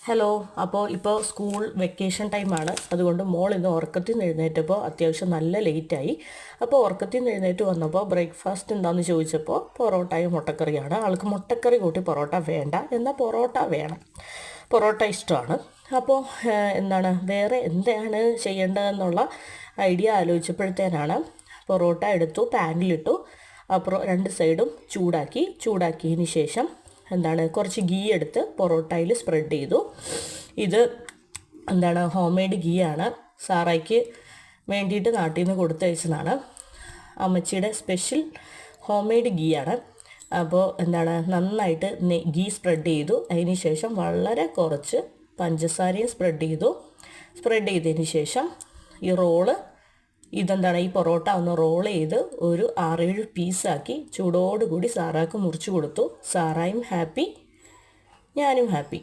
Hello. ഇപ്പോൾ school vacation ടൈമാണ്. അതുകൊണ്ട് മോൾ ഇന്ന് ഉറക്കത്തിൽ നിന്ന് എഴുന്നേറ്റപ്പോൾ അത്യാവശ്യം നല്ല ലേറ്റായി. അപ്പോൾ ഉറക്കത്തിൽ നിന്ന് എഴുന്നേറ്റ് വന്നപ്പോൾ ബ്രേക്ക്ഫാസ്റ്റ് എന്താണെന്ന് ചോദിച്ചപ്പോൾ പൊറോട്ടയും മുട്ടക്കറിയാണ്. ആൾക്ക് മുട്ടക്കറി കൂട്ടി പൊറോട്ട വേണ്ട, എന്നാൽ പൊറോട്ട വേണം. പൊറോട്ട ഇഷ്ടമാണ്. അപ്പോൾ വേറെ എന്താണ് ചെയ്യേണ്ടതെന്നുള്ള ഐഡിയ ആലോചിച്ചപ്പോഴത്തേനാണ് പൊറോട്ട എടുത്തു, പാനിലിട്ടു, അപ്പുറം രണ്ട് സൈഡും ചൂടാക്കിയതിന് ശേഷം കുറച്ച് ഗീ എടുത്ത് പൊറോട്ടയിൽ സ്പ്രെഡ് ചെയ്തു. ഇത് ഹോം മെയ്ഡ് ഗീ ആണ്. സാറയ്ക്ക് വേണ്ടിയിട്ട് നാട്ടിൽ നിന്ന് കൊടുത്തയച്ചതാണ്. അമ്മച്ചിയുടെ സ്പെഷ്യൽ ഹോം മെയ്ഡ് ഗീ ആണ്. അപ്പോൾ നന്നായിട്ട് ഗീ സ്പ്രെഡ് ചെയ്തു. അതിന് ശേഷം വളരെ കുറച്ച് പഞ്ചസാരയും സ്പ്രെഡ് ചെയ്തതിന് ശേഷം ഈ റോള് ഈ പൊറോട്ട ഒന്ന് റോൾ ചെയ്ത് ഒരു 6-7 പീസാക്കി ചൂടോടുകൂടി സാറാക്ക് മുറിച്ച് കൊടുത്തു. സാറായും ഹാപ്പി, ഞാനും ഹാപ്പി.